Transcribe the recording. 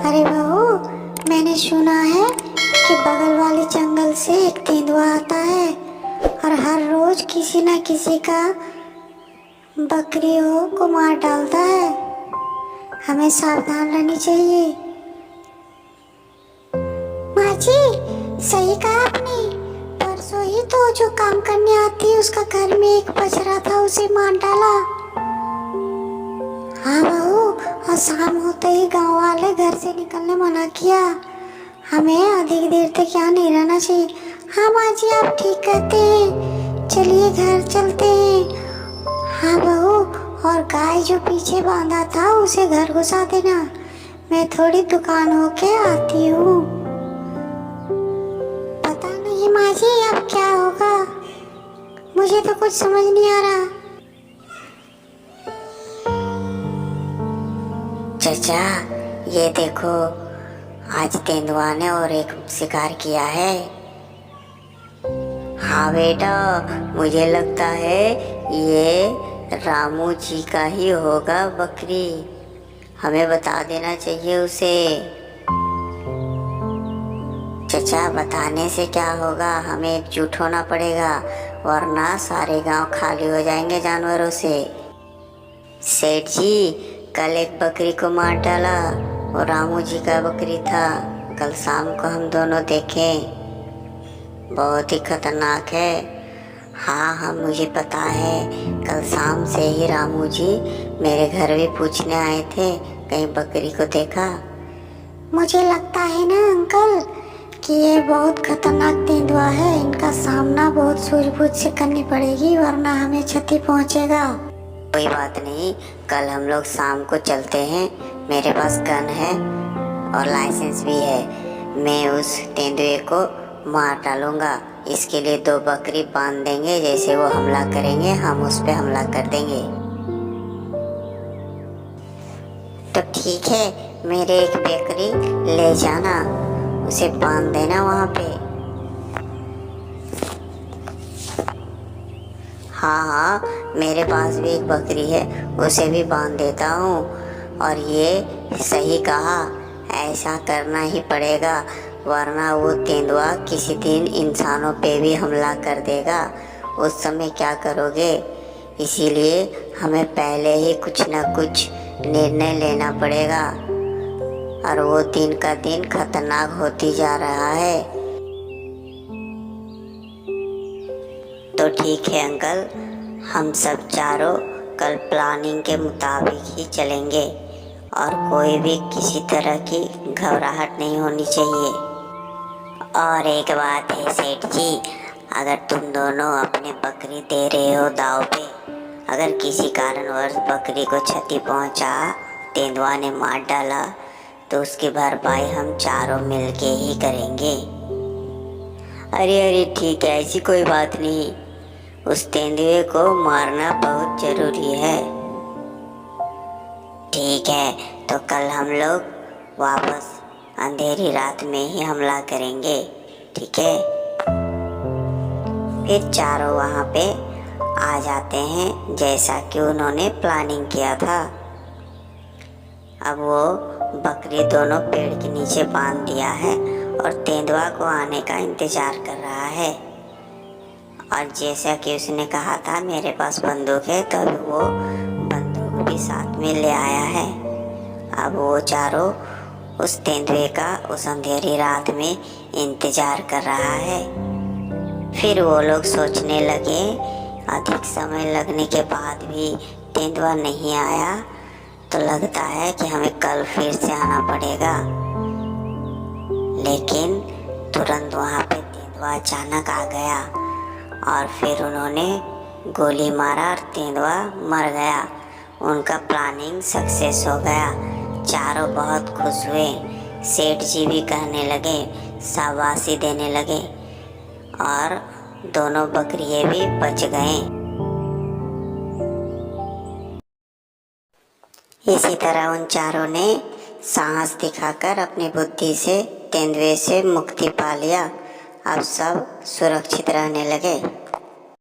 अरे बहू, मैंने सुना है कि बगल वाले जंगल से एक तेंदुआ आता है और हर रोज किसी न किसी का बकरियों को मार डालता है। हमें सावधान रहनी चाहिए। माँ जी, सही कहा आपने। परसों ही तो जो काम करने आती है उसका घर में एक बछड़ा था, उसे मार डाला। हाँ बहू, और शाम होते ही गांव वाले घर से निकलने मना किया। हमें अधिक देर तक यहाँ नहीं रहना चाहिए। हाँ माँ जी, आप ठीक कहते हैं। चलिए घर चलते हैं। हाँ बहू, और गाय जो पीछे बांधा था उसे घर घुसा देना। मैं थोड़ी दुकान होके आती हूँ। पता नहीं माँ जी अब क्या होगा, मुझे तो कुछ समझ नहीं आ रहा। चाचा, ये देखो, आज तेंदुआ ने और एक शिकार किया है। हाँ बेटा, मुझे लगता है ये रामू जी का ही होगा बकरी। हमें बता देना चाहिए उसे। चाचा, बताने से क्या होगा, हमें एकजुट होना पड़ेगा, वरना सारे गांव खाली हो जाएंगे जानवरों से। सेठ जी, कल एक बकरी को मार डाला, वो रामू जी का बकरी था। कल शाम को हम दोनों देखे, बहुत ही खतरनाक है। हाँ, मुझे पता है। कल शाम से ही रामू जी मेरे घर भी पूछने आए थे, कहीं बकरी को देखा। मुझे लगता है ना अंकल कि ये बहुत खतरनाक तेंदुआ है। इनका सामना बहुत सूझबूझ से करनी पड़ेगी, वरना हमें क्षति पहुंचेगा। कोई बात नहीं, कल हम लोग शाम को चलते हैं। मेरे पास गन है और लाइसेंस भी है। मैं उस तेंदुए को मार डालूंगा। इसके लिए 2 बकरी बांध देंगे, जैसे वो हमला करेंगे हम उस पे हमला कर देंगे। तो ठीक है, मेरे एक बकरी ले जाना, उसे बांध देना वहाँ पे। हाँ, मेरे पास भी एक बकरी है, उसे भी बांध देता हूँ। और ये सही कहा, ऐसा करना ही पड़ेगा, वरना वो तेंदुआ किसी दिन इंसानों पे भी हमला कर देगा। उस समय क्या करोगे? इसीलिए हमें पहले ही कुछ न कुछ निर्णय लेना पड़ेगा। और वो दिन का दिन खतरनाक होती जा रहा है। तो ठीक है अंकल, हम सब चारों कल प्लानिंग के मुताबिक ही चलेंगे और कोई भी किसी तरह की घबराहट नहीं होनी चाहिए। और एक बात है सेठ जी, अगर तुम दोनों अपने बकरी दे रहे हो दाव पे, अगर किसी कारणवश बकरी को क्षति पहुंचा, तेंदुआ ने मार डाला, तो उसकी भरपाई हम चारों मिलके ही करेंगे। अरे ठीक है, ऐसी कोई बात नहीं। उस तेंदुए को मारना बहुत जरूरी है। ठीक है, तो कल हम लोग वापस अंधेरी रात में ही हमला करेंगे, ठीक है? फिर चारों वहाँ पे आ जाते हैं, जैसा कि उन्होंने प्लानिंग किया था। अब वो बकरी दोनों पेड़ के नीचे बांध दिया है और तेंदुआ को आने का इंतजार कर रहा है। और जैसा कि उसने कहा था मेरे पास बंदूक है, तो अभी वो बंदूक भी साथ में ले आया है। अब वो चारों उस तेंदुए का उस अंधेरी रात में इंतजार कर रहा है। फिर वो लोग सोचने लगे, अधिक समय लगने के बाद भी तेंदुआ नहीं आया, तो लगता है कि हमें कल फिर से आना पड़ेगा। लेकिन तुरंत वहाँ पे तेंदुआ अचानक आ गया और फिर उन्होंने गोली मारा और तेंदुआ मर गया। उनका प्लानिंग सक्सेस हो गया। चारों बहुत खुश हुए। सेठ जी भी कहने लगे, शाबाशी देने लगे, और दोनों बकरियाँ भी बच गए। इसी तरह उन चारों ने साहस दिखाकर अपनी बुद्धि से तेंदुए से मुक्ति पा लिया। अब सब सुरक्षित रहने लगे।